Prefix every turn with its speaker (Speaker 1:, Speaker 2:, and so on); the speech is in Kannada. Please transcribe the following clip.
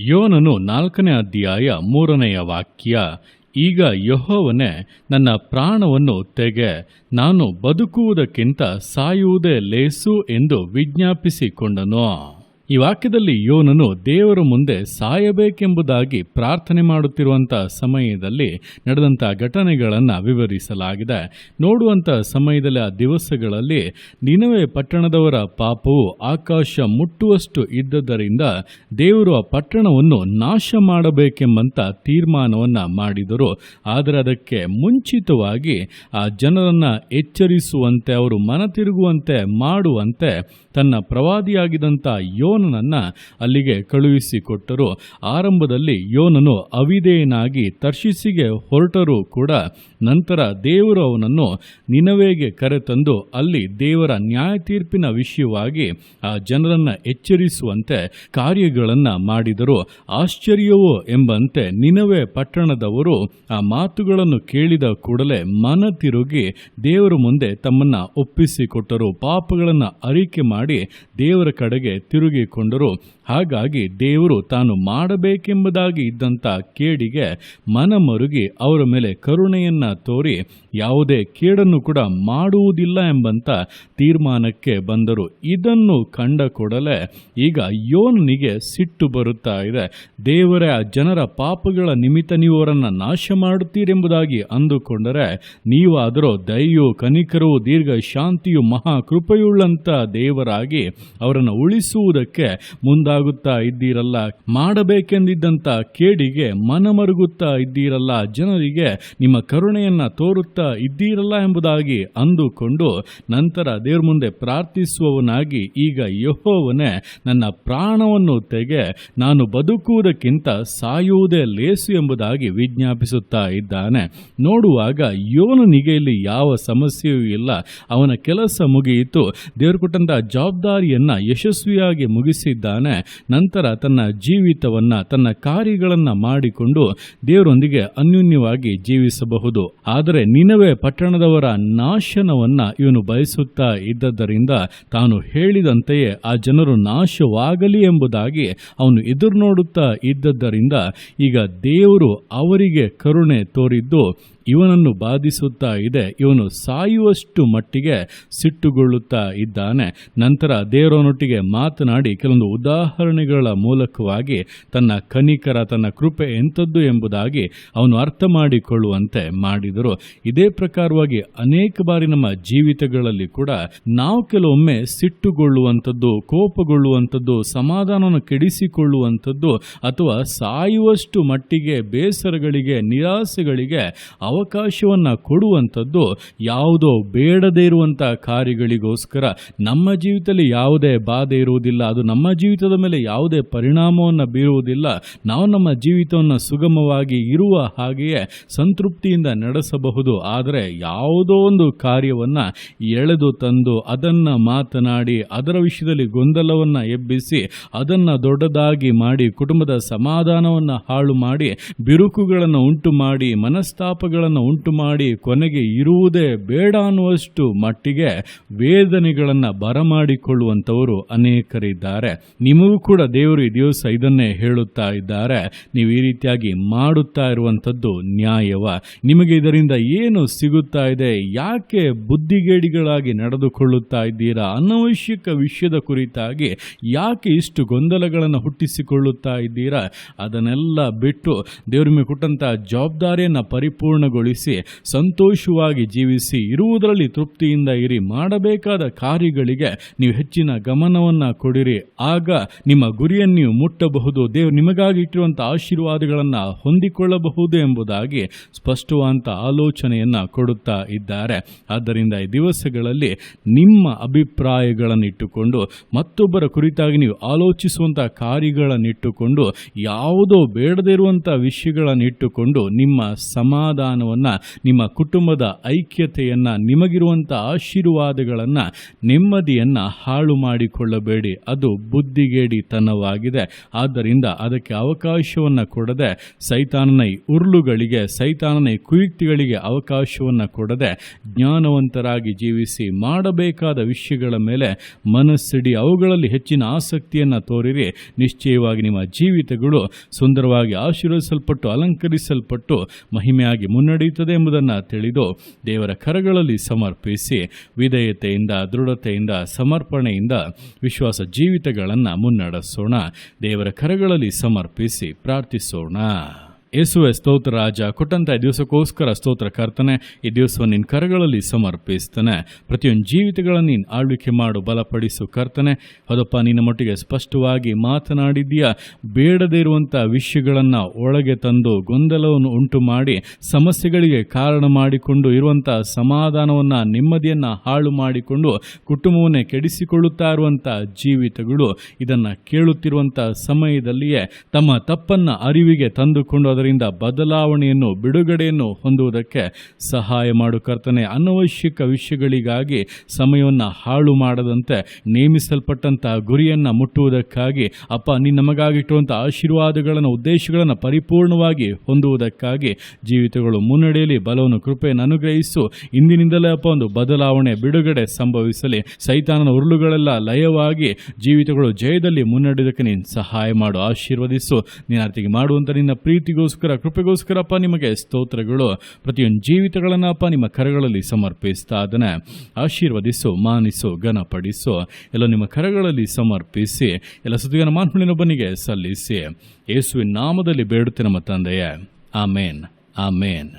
Speaker 1: ಯೋನನು 4ನೇ ಅಧ್ಯಾಯ 3ನೆಯ ವಾಕ್ಯ. ಈಗ ಯೆಹೋವನೇ, ನನ್ನ ಪ್ರಾಣವನ್ನು ತೆಗೆ, ನಾನು ಬದುಕುವುದಕ್ಕಿಂತ ಸಾಯುವುದೇ ಲೇಸು ಎಂದು ವಿಜ್ಞಾಪಿಸಿಕೊಂಡನು. ಈ ವಾಕ್ಯದಲ್ಲಿ ಯೋನನು ದೇವರ ಮುಂದೆ ಸಾಯಬೇಕೆಂಬುದಾಗಿ ಪ್ರಾರ್ಥನೆ ಮಾಡುತ್ತಿರುವಂಥ ಸಮಯದಲ್ಲಿ ನಡೆದಂಥ ಘಟನೆಗಳನ್ನು ವಿವರಿಸಲಾಗಿದೆ. ನೋಡುವಂಥ ಸಮಯದಲ್ಲಿ ಆ ದಿವಸಗಳಲ್ಲಿ ನಿನವೆ ಪಟ್ಟಣದವರ ಪಾಪವು ಆಕಾಶ ಮುಟ್ಟುವಷ್ಟು ಇದ್ದದರಿಂದ ದೇವರು ಆ ಪಟ್ಟಣವನ್ನು ನಾಶ ಮಾಡಬೇಕೆಂಬಂಥ ತೀರ್ಮಾನವನ್ನು ಮಾಡಿದರು. ಆದರೆ ಅದಕ್ಕೆ ಮುಂಚಿತವಾಗಿ ಆ ಜನರನ್ನು ಎಚ್ಚರಿಸುವಂತೆ, ಅವರು ಮನತಿರುಗುವಂತೆ ಮಾಡುವಂತೆ ತನ್ನ ಪ್ರವಾದಿಯಾಗಿದ್ದಂಥ ಯೋನನನ್ನು ಅಲ್ಲಿಗೆ ಕಳುಹಿಸಿಕೊಟ್ಟರು. ಆರಂಭದಲ್ಲಿ ಯೋನನು ಅವಿಧೇಯನಾಗಿ ತರ್ಷೀಸಿಗೆ ಹೊರಟರೂ ಕೂಡ ನಂತರ ದೇವರು ಅವನನ್ನು ನಿನವೆಗೆ ಕರೆತಂದು ಅಲ್ಲಿ ದೇವರ ನ್ಯಾಯ ತೀರ್ಪಿನ ವಿಷಯವಾಗಿ ಆ ಜನರನ್ನು ಎಚ್ಚರಿಸುವಂತೆ ಕಾರ್ಯಗಳನ್ನು ಮಾಡಿದರು. ಆಶ್ಚರ್ಯವೋ ಎಂಬಂತೆ ನಿನವೆ ಪಟ್ಟಣದವರು ಆ ಮಾತುಗಳನ್ನು ಕೇಳಿದ ಕೂಡಲೇ ಮನ ತಿರುಗಿ ದೇವರ ಮುಂದೆ ತಮ್ಮನ್ನು ಒಪ್ಪಿಸಿಕೊಟ್ಟರು. ಪಾಪಗಳನ್ನು ಅರಿಕೆ ಮಾಡಿ ದೇವರ ಕಡೆಗೆ ತಿರುಗಿಕೊಂಡರು. ಹಾಗಾಗಿ ದೇವರು ತಾನು ಮಾಡಬೇಕೆಂಬುದಾಗಿ ಇದ್ದಂಥ ಕೇಡಿಗೆ ಮನಮರುಗಿ ಅವರ ಮೇಲೆ ಕರುಣೆಯನ್ನು ತೋರಿ ಯಾವುದೇ ಕೇಡನ್ನು ಕೂಡ ಮಾಡುವುದಿಲ್ಲ ಎಂಬಂಥ ತೀರ್ಮಾನಕ್ಕೆ ಬಂದರು. ಇದನ್ನು ಕಂಡ ಕೂಡಲೇ ಈಗ ಯೋನನಿಗೆ ಸಿಟ್ಟು ಬರುತ್ತಾ ಇದೆ. ದೇವರೇ, ಆ ಜನರ ಪಾಪಗಳ ನಿಮಿತ್ತ ನೀವು ಅವರನ್ನು ನಾಶ ಮಾಡುತ್ತೀರೆಂಬುದಾಗಿ ಅಂದುಕೊಂಡರೆ ನೀವಾದರೂ ದಯೆಯು, ಕನಿಕರವು, ದೀರ್ಘ ಶಾಂತಿಯು, ಮಹಾ ಕೃಪೆಯುಳ್ಳಂಥ ದೇವರಾಗಿ ಅವರನ್ನು ಉಳಿಸುವುದಕ್ಕೆ ಮುಂದಾಗುತ್ತಾ ಇದ್ದೀರಲ್ಲ. ಮಾಡಬೇಕೆಂದಿದ್ದಂಥ ಕೇಡಿಗೆ ಮನಮರುಗುತ್ತಾ ಇದ್ದೀರಲ್ಲ, ಜನರಿಗೆ ನಿಮ್ಮ ಕರುಣೆಯನ್ನು ತೋರುತ್ತಾ ಇದ್ದೀರಲ್ಲ ಎಂಬುದಾಗಿ ಅಂದುಕೊಂಡು ನಂತರ ದೇವರ ಮುಂದೆ ಪ್ರಾರ್ಥಿಸುವವನಾಗಿ ಈಗ ಯೆಹೋವನೇ, ನನ್ನ ಪ್ರಾಣವನ್ನು ತೆಗೆ, ನಾನು ಬದುಕುವುದಕ್ಕಿಂತ ಸಾಯುವುದೇ ಲೇಸು ಎಂಬುದಾಗಿ ವಿಜ್ಞಾಪಿಸುತ್ತಾ ಇದ್ದಾನೆ. ನೋಡುವಾಗ ಯೋನನಿಗೆ ಇಲ್ಲಿ ಯಾವ ಸಮಸ್ಯೆಯೂ ಇಲ್ಲ. ಅವನ ಕೆಲಸ ಮುಗಿಯಿತು. ದೇವರು ಕೊಟ್ಟಂತ ಜವಾಬ್ದಾರಿಯನ್ನು ಯಶಸ್ವಿಯಾಗಿ ಮುಗಿಸಿದ್ದಾನೆ. ನಂತರ ತನ್ನ ಜೀವಿತವನ್ನು, ತನ್ನ ಕಾರ್ಯಗಳನ್ನು ಮಾಡಿಕೊಂಡು ದೇವರೊಂದಿಗೆ ಅನ್ಯೋನ್ಯವಾಗಿ ಜೀವಿಸಬಹುದು. ಆದರೆ ನಿನವೆ ಪಟ್ಟಣದವರ ನಾಶನವನ್ನು ಇವನು ಬಯಸುತ್ತಾ ಇದ್ದದ್ದರಿಂದ ತಾನು ಹೇಳಿದಂತೆಯೇ ಆ ಜನರು ನಾಶವಾಗಲಿ ಎಂಬುದಾಗಿ ಅವನು ಎದುರು ನೋಡುತ್ತಾ ಇದ್ದದ್ದರಿಂದ ಈಗ ದೇವರು ಅವರಿಗೆ ಕರುಣೆ ತೋರಿದ್ದು ಇವನನ್ನು ಬಾಧಿಸುತ್ತಾ ಇದೆ. ಇವನು ಸಾಯುವಷ್ಟು ಮಟ್ಟಿಗೆ ಸಿಟ್ಟುಗೊಳ್ಳುತ್ತಾ ಇದ್ದಾನೆ. ನಂತರ ದೇವರನೊಟ್ಟಿಗೆ ಮಾತನಾಡಿ ಕೆಲವೊಂದು ಉದಾಹರಣೆಗಳ ಮೂಲಕವಾಗಿ ತನ್ನ ಕನಿಕರ, ತನ್ನ ಕೃಪೆ ಎಂಥದ್ದು ಎಂಬುದಾಗಿ ಅವನು ಅರ್ಥ ಮಾಡಿಕೊಳ್ಳುವಂತೆ ಮಾಡಿದರು. ಇದೇ ಪ್ರಕಾರವಾಗಿ ಅನೇಕ ಬಾರಿ ನಮ್ಮ ಜೀವಿತಗಳಲ್ಲಿ ಕೂಡ ನಾವು ಕೆಲವೊಮ್ಮೆ ಸಿಟ್ಟುಗೊಳ್ಳುವಂಥದ್ದು, ಕೋಪಗೊಳ್ಳುವಂಥದ್ದು, ಸಮಾಧಾನವನ್ನು ಕೆಡಿಸಿಕೊಳ್ಳುವಂಥದ್ದು ಅಥವಾ ಸಾಯುವಷ್ಟು ಮಟ್ಟಿಗೆ ಬೇಸರಗಳಿಗೆ, ನಿರಾಸೆಗಳಿಗೆ ಅವಕಾಶವನ್ನು ಕೊಡುವಂಥದ್ದು ಯಾವುದೋ ಬೇಡದೇ ಇರುವಂಥ ಕಾರ್ಯಗಳಿಗೋಸ್ಕರ. ನಮ್ಮ ಜೀವಿತದಲ್ಲಿ ಯಾವುದೇ ಬಾಧೆ ಇರುವುದಿಲ್ಲ, ಅದು ನಮ್ಮ ಜೀವಿತದ ಮೇಲೆ ಯಾವುದೇ ಪರಿಣಾಮವನ್ನು ಬೀರುವುದಿಲ್ಲ. ನಾವು ನಮ್ಮ ಜೀವಿತವನ್ನು ಸುಗಮವಾಗಿ ಇರುವ ಹಾಗೆಯೇ ಸಂತೃಪ್ತಿಯಿಂದ ನಡೆಸಬಹುದು. ಆದರೆ ಯಾವುದೋ ಒಂದು ಕಾರ್ಯವನ್ನು ಎಳೆದು ತಂದು ಅದನ್ನು ಮಾತನಾಡಿ ಅದರ ವಿಷಯದಲ್ಲಿ ಗೊಂದಲವನ್ನು ಎಬ್ಬಿಸಿ ಅದನ್ನು ದೊಡ್ಡದಾಗಿ ಮಾಡಿ ಕುಟುಂಬದ ಸಮಾಧಾನವನ್ನು ಹಾಳು ಮಾಡಿ ಬಿರುಕುಗಳನ್ನು ಉಂಟು ಮಾಡಿ ಮನಸ್ತಾಪಗಳನ್ನು ಉಂಟು ಮಾಡಿ ಕೊನೆಗೆ ಇರುವುದೇ ಬೇಡ ಅನ್ನುವಷ್ಟು ಮಟ್ಟಿಗೆ ವೇದನೆಗಳನ್ನು ಬರಮಾಡಿಕೊಳ್ಳುವಂಥವರು ಅನೇಕರಿದ್ದಾರೆ. ನಿಮಗೂ ಕೂಡ ದೇವರು ಈ ದಿವಸ ಇದನ್ನೇ ಹೇಳುತ್ತಾ ಇದ್ದಾರೆ. ನೀವು ಈ ರೀತಿಯಾಗಿ ಮಾಡುತ್ತಾ ಇರುವಂಥದ್ದು ನ್ಯಾಯವ? ನಿಮಗೆ ಇದರಿಂದ ಏನು ಸಿಗುತ್ತಾ ಇದೆ? ಯಾಕೆ ಬುದ್ಧಿಗೇಡಿಗಳಾಗಿ ನಡೆದುಕೊಳ್ಳುತ್ತಾ ಇದ್ದೀರಾ? ಅನವಶ್ಯಕ ವಿಷಯದ ಕುರಿತಾಗಿ ಯಾಕೆ ಇಷ್ಟು ಗೊಂದಲಗಳನ್ನು ಹುಟ್ಟಿಸಿಕೊಳ್ಳುತ್ತಾ ಇದ್ದೀರಾ? ಅದನ್ನೆಲ್ಲ ಬಿಟ್ಟು ದೇವರ ಮೇಲೆ ಕೊಟ್ಟಂಥ ಜವಾಬ್ದಾರಿಯನ್ನು ಪರಿಪೂರ್ಣಗೊಳಿಸಿ ಸಂತೋಷವಾಗಿ ಜೀವಿಸಿ ಇರುವುದರಲ್ಲಿ ತೃಪ್ತಿಯಿಂದ ಇರಿ. ಮಾಡಬೇಕಾದ ಕಾರ್ಯಗಳಿಗೆ ನೀವು ಹೆಚ್ಚಿನ ಗಮನವನ್ನು ಕೊಡಿರಿ. ಆಗ ನಿಮ್ಮ ಗುರಿಯನ್ನು ನೀವು ಮುಟ್ಟಬಹುದು. ದೇವರು ನಿಮಗಾಗಿ ಇಟ್ಟಿರುವಂಥ ಆಶೀರ್ವಾದಗಳನ್ನು ಹೊಂದಿಕೊಳ್ಳಬಹುದು ಎಂಬುದಾಗಿ ಸ್ಪಷ್ಟವಾದಂಥ ಆಲೋಚನೆಯನ್ನು ಕೊಡುತ್ತಾ ಇದ್ದಾರೆ. ಆದ್ದರಿಂದ ಈ ದಿವಸಗಳಲ್ಲಿ ನಿಮ್ಮ ಅಭಿಪ್ರಾಯಗಳನ್ನಿಟ್ಟುಕೊಂಡು ಮತ್ತೊಬ್ಬರ ಕುರಿತಾಗಿ ನೀವು ಆಲೋಚಿಸುವಂಥ ಕಾರ್ಯಗಳನ್ನಿಟ್ಟುಕೊಂಡು ಯಾವುದೋ ಬೇಡದೇ ಇರುವಂಥ ವಿಷಯಗಳನ್ನಿಟ್ಟುಕೊಂಡು ನಿಮ್ಮ ಸಮಾಧಾನ ಸಮಾಧಾನವನ್ನು, ನಿಮ್ಮ ಕುಟುಂಬದ ಐಕ್ಯತೆಯನ್ನು, ನಿಮಗಿರುವಂಥ ಆಶೀರ್ವಾದಗಳನ್ನು, ನೆಮ್ಮದಿಯನ್ನು ಹಾಳು ಮಾಡಿಕೊಳ್ಳಬೇಡಿ. ಅದು ಬುದ್ಧಿಗೇಡಿತನವಾಗಿದೆ. ಆದ್ದರಿಂದ ಅದಕ್ಕೆ ಅವಕಾಶವನ್ನು ಕೊಡದೆ, ಸೈತಾನನ ಉರುಳುಗಳಿಗೆ, ಸೈತಾನನ ಕುಯುಕ್ತಿಗಳಿಗೆ ಅವಕಾಶವನ್ನು ಕೊಡದೆ ಜ್ಞಾನವಂತರಾಗಿ ಜೀವಿಸಿ, ಮಾಡಬೇಕಾದ ವಿಷಯಗಳ ಮೇಲೆ ಮನಸ್ಸಿಡಿ, ಅವುಗಳಲ್ಲಿ ಹೆಚ್ಚಿನ ಆಸಕ್ತಿಯನ್ನು ತೋರಿರಿ. ನಿಶ್ಚಯವಾಗಿ ನಿಮ್ಮ ಜೀವಿತಗಳು ಸುಂದರವಾಗಿ ಆಶೀರ್ವದಿಸಲ್ಪಟ್ಟು ಅಲಂಕರಿಸಲ್ಪಟ್ಟು ಮಹಿಮೆಯಾಗಿ ಮುನ್ನಡೆಯುತ್ತದೆ ಎಂಬುದನ್ನು ತಿಳಿದು ದೇವರ ಕರಗಳಲ್ಲಿ ಸಮರ್ಪಿಸಿ ವಿಧೇಯತೆಯಿಂದ, ದೃಢತೆಯಿಂದ, ಸಮರ್ಪಣೆಯಿಂದ ವಿಶ್ವಾಸ ಜೀವಿತಗಳನ್ನು ಮುನ್ನಡೆಸೋಣ. ದೇವರ ಕರಗಳಲ್ಲಿ ಸಮರ್ಪಿಸಿ ಪ್ರಾರ್ಥಿಸೋಣ. ಯೇಸುವೆ, ಸ್ತೋತ್ರ ರಾಜ, ಕೊಟ್ಟಂಥ ದಿವಸಕ್ಕೋಸ್ಕರ ಸ್ತೋತ್ರ ಕರ್ತನೆ. ಈ ದಿವಸವನ್ನು ನಿನ್ನ ಕರಗಳಲ್ಲಿ ಸಮರ್ಪಿಸ್ತಾನೆ. ಪ್ರತಿಯೊಂದು ಜೀವಿತಗಳನ್ನು ನೀನು ಆಳ್ವಿಕೆ ಮಾಡು, ಬಲಪಡಿಸು ಕರ್ತನೆ. ಹೌದಪ್ಪ, ನಿನ್ನ ಮಟ್ಟಿಗೆ ಸ್ಪಷ್ಟವಾಗಿ ಮಾತನಾಡಿದ್ದೀಯ. ಬೇಡದೇ ಇರುವಂಥ ವಿಷಯಗಳನ್ನು ಒಳಗೆ ತಂದು ಗೊಂದಲವನ್ನು ಉಂಟು ಮಾಡಿ ಸಮಸ್ಯೆಗಳಿಗೆ ಕಾರಣ ಮಾಡಿಕೊಂಡು ಇರುವಂಥ ಸಮಾಧಾನವನ್ನು, ನೆಮ್ಮದಿಯನ್ನು ಹಾಳು ಮಾಡಿಕೊಂಡು ಕುಟುಂಬವನ್ನೇ ಕೆಡಿಸಿಕೊಳ್ಳುತ್ತಾ ಇರುವಂಥ ಜೀವಿತಗಳು ಇದನ್ನು ಕೇಳುತ್ತಿರುವಂಥ ಸಮಯದಲ್ಲಿಯೇ ತಮ್ಮ ತಪ್ಪನ್ನು ಅರಿವಿಗೆ ತಂದುಕೊಂಡು ಅದರಿಂದ ಬದಲಾವಣೆಯನ್ನು, ಬಿಡುಗಡೆಯನ್ನು ಹೊಂದುವುದಕ್ಕೆ ಸಹಾಯ ಮಾಡು ಕರ್ತನೆ. ಅನವಶ್ಯಕ ವಿಷಯಗಳಿಗಾಗಿ ಸಮಯವನ್ನು ಹಾಳು ಮಾಡದಂತೆ ನೇಮಿಸಲ್ಪಟ್ಟಂಥ ಗುರಿಯನ್ನು ಮುಟ್ಟುವುದಕ್ಕಾಗಿ ಅಪ್ಪ, ನೀನು ನಮಗಾಗಿಟ್ಟುವಂಥ ಆಶೀರ್ವಾದಗಳನ್ನು, ಉದ್ದೇಶಗಳನ್ನು ಪರಿಪೂರ್ಣವಾಗಿ ಹೊಂದುವುದಕ್ಕಾಗಿ ಜೀವಿತಗಳು ಮುನ್ನಡೆಯಲಿ. ಬಲವನ್ನು, ಕೃಪೆಯನ್ನು ಅನುಗ್ರಹಿಸು. ಇಂದಿನಿಂದಲೇ ಅಪ್ಪ ಒಂದು ಬದಲಾವಣೆ, ಬಿಡುಗಡೆ ಸಂಭವಿಸಲಿ. ಸೈತಾನನ ಉರುಳುಗಳೆಲ್ಲ ಲಯವಾಗಿ ಜೀವಿತಗಳು ಜಯದಲ್ಲಿ ಮುನ್ನಡೆಯೋದಕ್ಕೆ ನೀನು ಸಹಾಯ ಮಾಡು, ಆಶೀರ್ವದಿಸು. ನೀನು ಅರ್ಥಿಗೆ ಮಾಡುವಂಥ ನಿನ್ನ ಪ್ರೀತಿಗೋಸ್ಕರ, ಕೃಪೆಗೋಸ್ಕರಪ್ಪ ನಿಮಗೆ ಸ್ತೋತ್ರಗಳು. ಪ್ರತಿಯೊಂದು ಜೀವಿತಗಳನ್ನು ಅಪ್ಪ ನಿಮ್ಮ ಕರಗಳಲ್ಲಿ ಸಮರ್ಪಿಸ್ತಾ ಅದನ್ನು ಆಶೀರ್ವದಿಸು, ಮಾನಿಸು, ಘನಪಡಿಸು. ಎಲ್ಲ ನಿಮ್ಮ ಕರಗಳಲ್ಲಿ ಸಮರ್ಪಿಸಿ ಎಲ್ಲ ಸ್ತುತಿಯನ್ನು ಮಾನವನಿನೊಬ್ಬನಿಗೆ ಸಲ್ಲಿಸಿ ಯೇಸುವಿನ ನಾಮದಲ್ಲಿ ಬೇಡುತ್ತೆ ನಮ್ಮ ತಂದೆಯೇ. ಆಮೇನ್, ಆಮೇನ್.